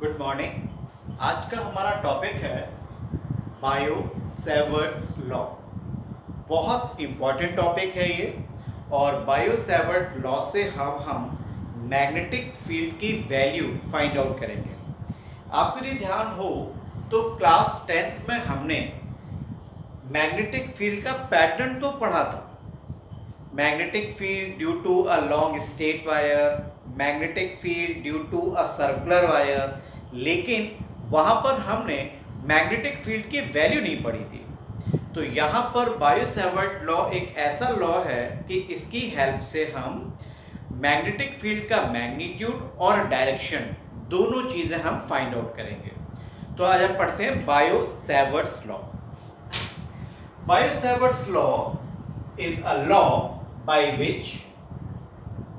Good morning. आज का हमारा टॉपिक है बायो सेवर्ट्स लॉ। बहुत इम्पॉर्टेंट टॉपिक है ये। और बायो सेवर्ट लॉ से हम मैग्नेटिक फील्ड की वैल्यू फाइंड आउट करेंगे। आपको यदि ध्यान हो तो क्लास 10th में हमने मैग्नेटिक फील्ड का पैटर्न तो पढ़ा था। Magnetic field due to a long straight wire, magnetic field due to a circular wire, लेकिन वहां पर हमने मैग्नेटिक फील्ड की वैल्यू नहीं पढ़ी थी। तो यहाँ पर बायो सेवर्ट लॉ एक ऐसा लॉ है कि इसकी हेल्प से हम मैग्नेटिक फील्ड का मैग्नीट्यूड और डायरेक्शन दोनों चीजें हम फाइंड आउट करेंगे। तो आज हम पढ़ते हैं bio Savart's law. Bio Savart's law is a law by which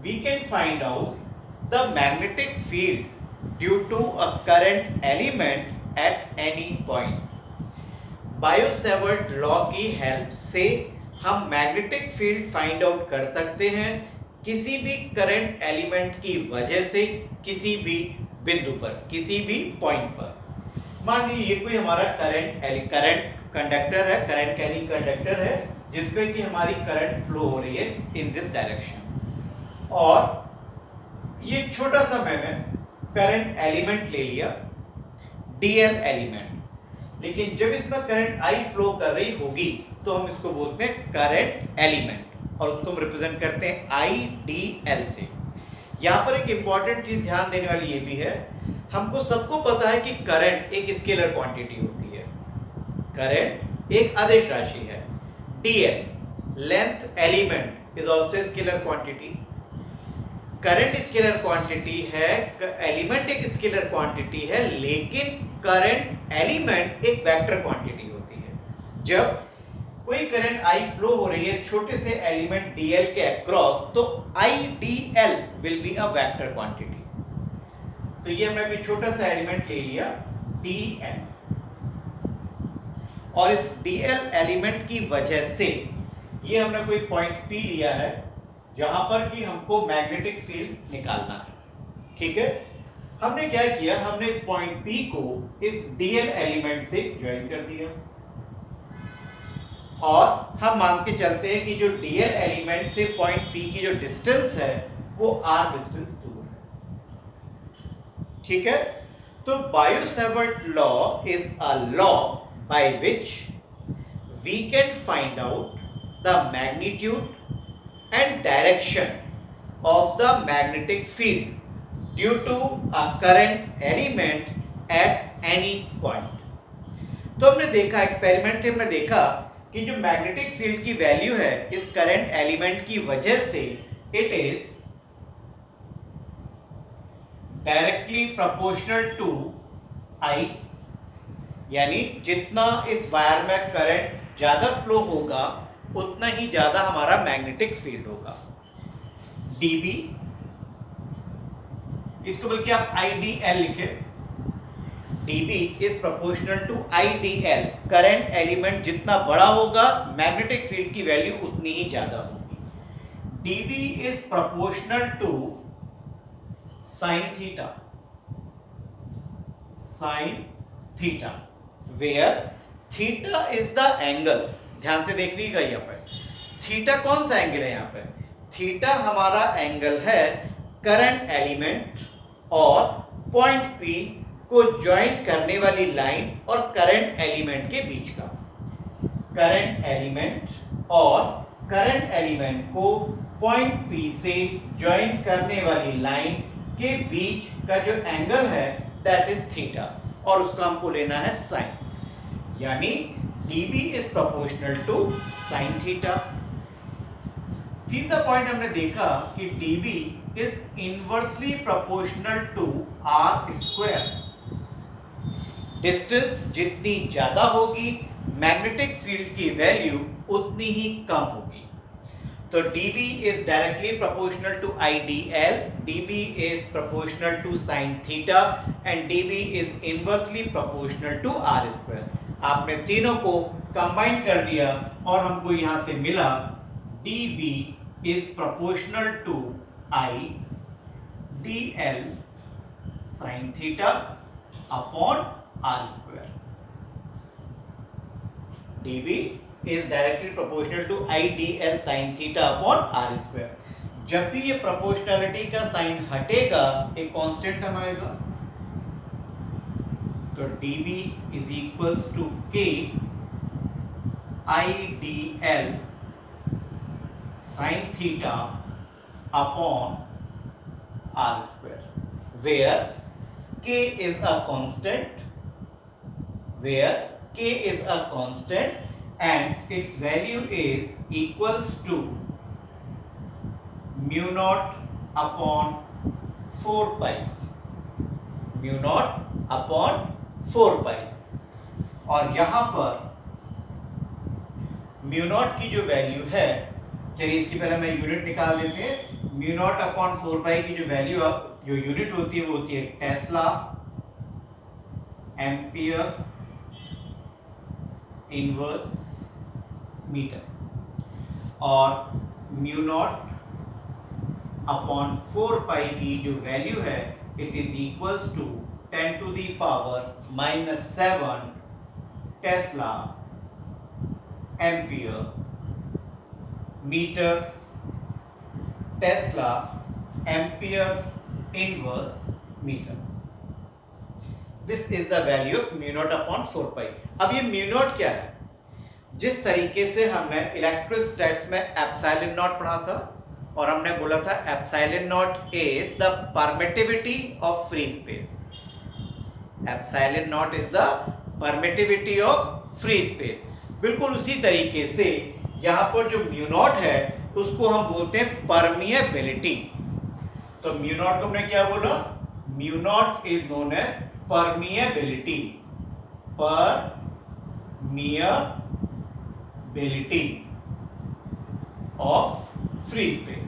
we can find out the magnetic field due to a current element at any point. Bio Savart law की help से हम magnetic field find out कर सकते हैं किसी भी current element की वजह से, किसी भी बिंदु पर, किसी भी पॉइंट पर। मान लीजिए ये कोई हमारा करंट कंडक्टर है, करंट कैरिंग कंडक्टर है जिसपे कि हमारी करंट फ्लो हो रही है इन दिस डायरेक्शन। और ये छोटा सा मैंने करंट एलिमेंट ले लिया, डीएल एलिमेंट, लेकिन जब इसमें करंट आई फ्लो कर रही होगी तो हम इसको बोलते हैं करंट एलिमेंट और उसको हम रिप्रेजेंट करते हैं आई डी एल से। यहां पर एक इंपॉर्टेंट चीज ध्यान देने वाली ये भी है, हमको सबको पता है कि करंट एक स्केलर क्वांटिटी होती है, करंट एक आदेश राशि है। dl length element is also scalar quantity। Current scalar quantity है, एलिमेंट एक स्केलर क्वांटिटी है, लेकिन करंट एलिमेंट एक वेक्टर क्वांटिटी होती है। जब कोई करंट आई फ्लो हो रही है इस छोटे से एलिमेंट dl के अक्रॉस, तो idl will be a vector quantity. तो ये हमने कोई छोटा सा एलिमेंट ले लिया dl, और इस dl एलिमेंट की वजह से ये हमने कोई पॉइंट P लिया है जहां पर कि हमको मैग्नेटिक फील्ड निकालना है। ठीक है, हमने क्या किया, हमने इस पॉइंट P को इस dl एलिमेंट से ज्वाइन कर दिया और हम मान के चलते हैं कि जो dl एलिमेंट से पॉइंट P की जो डिस्टेंस है वो r डिस्टेंस दूर है। ठीक है, तो bio Savart law is a law by which we can find out the magnitude and direction of the magnetic field due to a current element at any point। तो हमने देखा, एक्सपेरिमेंट में हमने देखा कि जो मैग्नेटिक फील्ड की value है इस करंट एलिमेंट की वजह से it is directly proportional to I, यानी जितना इस वायर में करंट ज्यादा फ्लो होगा उतना ही ज्यादा हमारा मैग्नेटिक फील्ड होगा। dB, इसको बल्कि आप IDL लिखे, dB is proportional to IDL। Current element जितना बड़ा होगा मैग्नेटिक फील्ड की वैल्यू उतनी ही ज्यादा होगी। dB is proportional to sine theta, sine theta, where theta is the angle. ध्यान से देख लीजिएगा, यहाँ पर थीटा कौन सा एंगल है, यहाँ पे थीटा हमारा एंगल है करंट एलिमेंट और पॉइंट P को ज्वाइन करने वाली लाइन और करंट एलिमेंट के बीच का। करंट एलिमेंट और करंट एलिमेंट को पॉइंट P से ज्वाइन करने वाली लाइन के बीच का जो एंगल है दैट इज थीटा, और उसका हमको लेना है साइन, यानी dB is proportional to sine theta. तीसरा पॉइंट हमने देखा कि dB is inversely proportional to r square. Distance जितनी ज्यादा होगी मैग्नेटिक फील्ड की वैल्यू उतनी ही कम होगी। तो dB is directly proportional to IDL, dB is proportional to sin theta and dB is inversely proportional to r square। आपने तीनों को कंबाइन कर दिया और हमको यहां से मिला dB is proportional to I dl sin theta upon R square. dB is directly proportional to IDL sin theta upon r square। जब भी ये प्रोपोर्शनलिटी का साइन हटेगा एक कांस्टेंट टर्म आएगा, तो dB is equals to k IDL sin theta upon r square, where k is a constant, and its value is equals to mu naught upon 4 pi, mu naught upon 4 pi। और यहां पर mu naught की जो value है, चलिए इसकी पहले मैं यूनिट निकाल देते हैं। म्यू नॉट अपॉन 4 पाई की जो वैल्यू अब जो यूनिट होती है वो होती है टेस्ला एम्पियर इनवर्स मीटर, और म्यू नॉट अपॉन 4 पाई की जो वैल्यू है it is equals to 10 to the power -7 tesla ampere metre tesla ampere inverse metre. This is the value of mu naught upon 4 pi. अब ये mu naught क्या है? जिस तरीके से हमने इलेक्ट्रोस्टैट्स में एप्सिलॉन नॉट पढ़ा था और हमने बोला था epsilon not is the permittivity of free space, epsilon not is the permittivity of free space. बिल्कुल उसी तरीके से यहां पर जो म्यू नॉट है उसको हम बोलते हैं परमिएबिलिटी। तो म्यू नॉट को हमने क्या बोला? Mu naught is known as permeability, permeability of free space,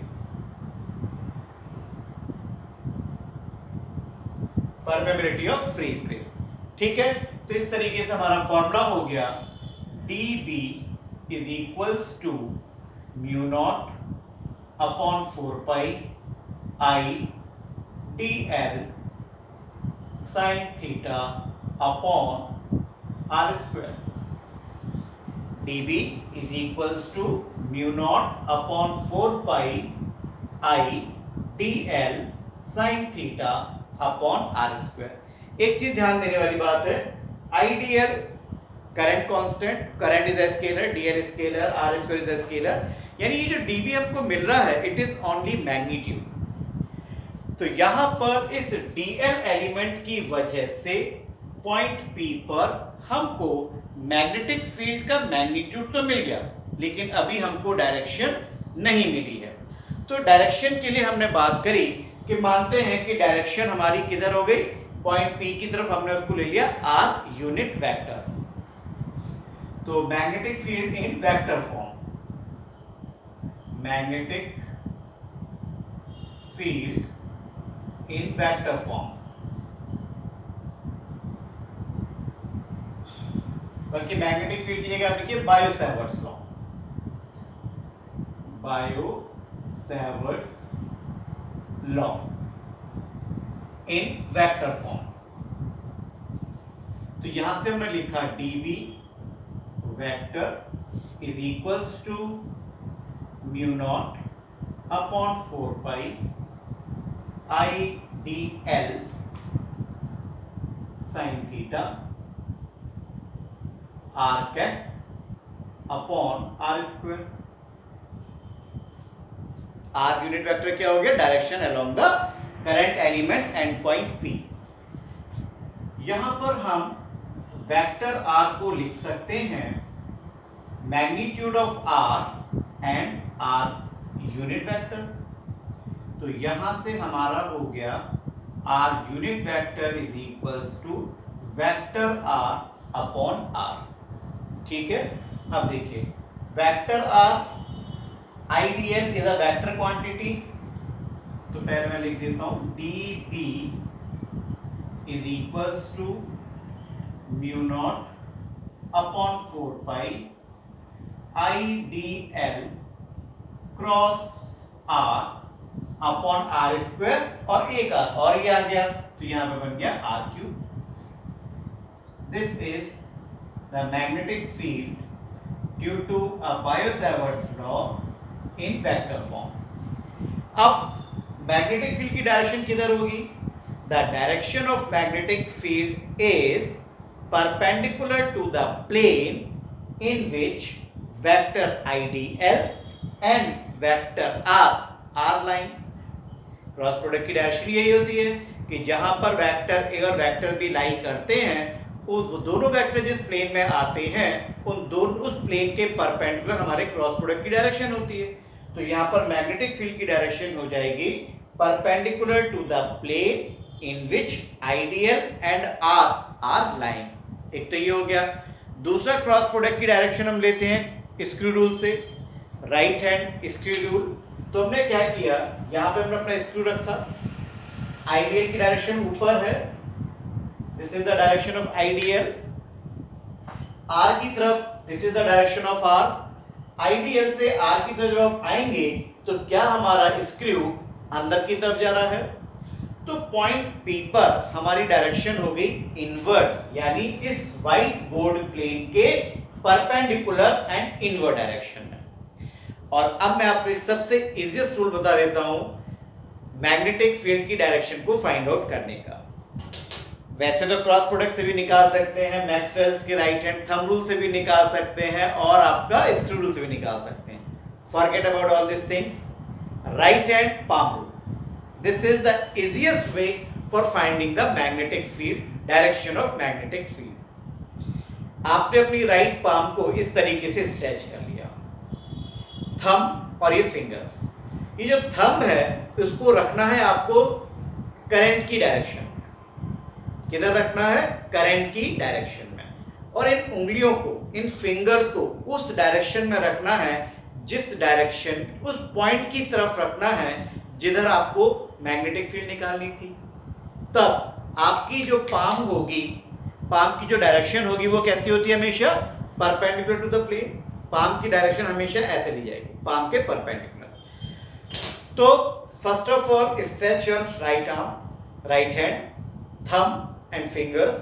permeability of free space. ठीक है, तो इस तरीके से हमारा फॉर्मूला हो गया dB is equals to mu naught upon 4 pi I dl sin theta upon r square। dB is equals to mu naught upon 4 pi I dl sin theta upon r square। एक चीज ध्यान देने वाली बात है, IDL current constant, current is a scalar, DL scalar, r square is a scalar, यानी ये जो डीबी हमको मिल रहा है इट इज ओनली मैग्नीट्यूड। तो यहां पर इस डीएल एलिमेंट की वजह से पॉइंट पी पर हमको मैग्नेटिक फील्ड का मैग्नीट्यूड तो मिल गया, लेकिन अभी हमको डायरेक्शन नहीं मिली है। तो डायरेक्शन के लिए हमने बात करी कि मानते हैं कि डायरेक्शन हमारी किधर हो गई, पॉइंट पी की तरफ हमने उसको ले लिया आर यूनिट वेक्टर। तो magnetic field in vector form, magnetic field in vector form, बल्कि मैग्नेटिक फील्ड की जगह आप लिखिए Biot Savart's law, Biot Savart's law in vector form. तो यहां से हमने लिखा dB vector is equals to mu naught upon 4 pi I dl sin theta r cap upon r square. r unit vector क्या हो गया? Direction along the current element and point P। यहां पर हम वेक्टर r को लिख सकते हैं magnitude of r and r unit vector. तो यहां से हमारा हो गया r unit vector is equals to vector r upon r। ठीक है, अब देखिए vector r ideal is a vector quantity, तो पहले मैं लिख देता हूं dB is equals to mu naught upon 4 pi IDL cross r upon r square और एक r और ये आ गया, तो यहां पे बन गया r cube. This is the magnetic field due to a Biot-Savart's law in vector form. अब मैग्नेटिक फील्ड की डायरेक्शन किधर होगी? The direction of magnetic field is perpendicular to the plane in which vector IDL and vector R line. Cross product की direction यही होती है कि जहां पर वेक्टर ए और वेक्टर बी लाई करते हैं, वो दोनों वेक्टर जिस प्लेन में आते हैं उस प्लेन के परपेंडिकुलर हमारे क्रॉस प्रोडक्ट की डायरेक्शन होती है. तो यहाँ पर मैग्नेटिक फील्ड की डायरेक्शन हो जाएगी perpendicular to the plane in which ideal and r line. एक तो ये हो गया. दूसरा क्रॉस प्रोडक्ट की डायरेक्शन हम लेते हैं स्क्रू रूल से, राइट हैंड स्क्रू रूल. तो हमने क्या किया, यहाँ पे हमने अपना स्क्रू रखा, आइडियल की डायरेक्शन ऊपर है, this is the direction of ideal. R की तरफ this is the direction of r. Ideal से आर की तरफ जब हम आएंगे तो क्या हमारा स्क्रू अंदर की तरफ जा रहा है, तो पॉइंट P पर हमारी डायरेक्शन हो गई इनवर्ड, यानी इस व्हाइट बोर्ड प्लेन के परपेंडिकुलर एंड इनवर्ड डायरेक्शन में. और अब मैं आपको एक सबसे इजीएस्ट रूल बता देता हूं मैग्नेटिक फील्ड की डायरेक्शन को फाइंड आउट करने का. वैसे तो क्रॉस प्रोडक्ट से भी निकाल सकते हैं, मैक्सवेल्स के राइट हैंड थंब रूल से भी निकाल सकते हैं, और आपका स्क्रू रूल से भी निकाल सकते हैं. Forget about all this things. Right hand palm rule, this is the easiest way for finding the magnetic field, direction of magnetic field. आपने अपनी राइट पाम को इस तरीके से स्ट्रेच कर लिया, थंब और ये फिंगर्स. ये जो थंब है उसको रखना है आपको करंट की डायरेक्शन में. किधर रखना है? करंट की डायरेक्शन में. और इन उंगलियों को, इन फिंगर्स को उस डायरेक्शन में रखना है जिस डायरेक्शन, उस पॉइंट की तरफ रखना है जिधर आपको मैग्नेटिक फील्ड निकालनी थी. तब आपकी जो पाम होगी, पाम की जो डायरेक्शन होगी वो कैसी होती है? हमेशा perpendicular to the plane. Palm की डायरेक्शन हमेशा ऐसे ली जाएगी, पाम के परपेंडिकुलर. तो first of all stretch your right arm, right hand, thumb and fingers.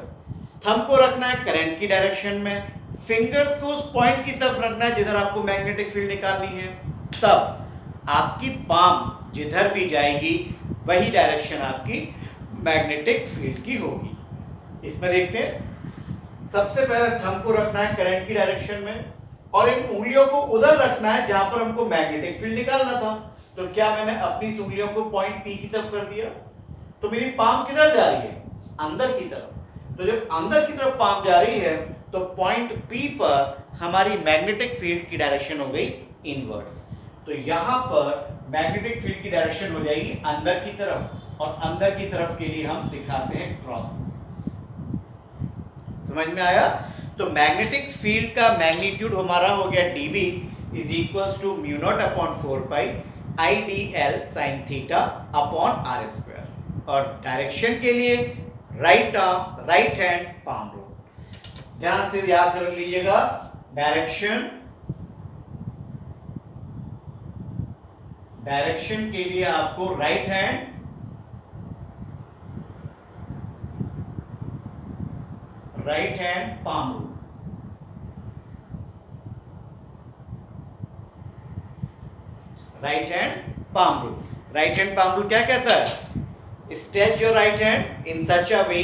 Thumb को रखना है करंट की डायरेक्शन में, फिंगर्स को उस पॉइंट की तरफ रखना है जिधर आपको मैग्नेटिक फील्ड निकालनी है. तब आपकी पाम जिधर भी जाएगी वही डायरेक्शन आपकी मैग्नेटिक फील्ड की होगी. इसमें देखते हैं. सबसे पहले थंब को रखना है करंट की डायरेक्शन में, और इन उंगलियों को उधर रखना है जहां पर हमको मैग्नेटिक फील्ड निकालना था. तो क्या मैंने अपनी उंगलियों को पॉइंट P की तरफ कर दिया, तो मेरी पाम किधर जा रही है? अंदर की तरफ. तो जब अंदर की तरफ पाम जा रही है तो पॉइंट P पर हमारी मैग्नेटिक फील्ड की डायरेक्शन हो गई इनवर्ड्स. तो यहां पर मैग्नेटिक फील्ड की डायरेक्शन हो जाएगी अंदर की तरफ, और अंदर की तरफ के लिए हम दिखाते हैं क्रॉस. समझ में आया? तो मैग्नेटिक फील्ड का मैग्नीट्यूड हमारा हो गया dV is equals to mu naught upon 4 pi IDL sin theta upon r square. और डायरेक्शन के लिए right arm, right hand, palm rule. ध्यान से याद कर लीजिएगा. डायरेक्शन के लिए आपको right hand, palm rule. Right hand palm rule. Right hand palm rule क्या कहता है? Stretch your right hand in such a way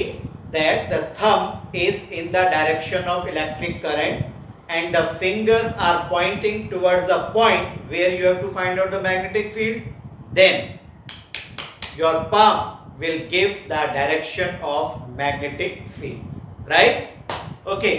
that the thumb is in the direction of electric current and the fingers are pointing towards the point where you have to find out the magnetic field. Then your palm will give the direction of magnetic field, right? Okay.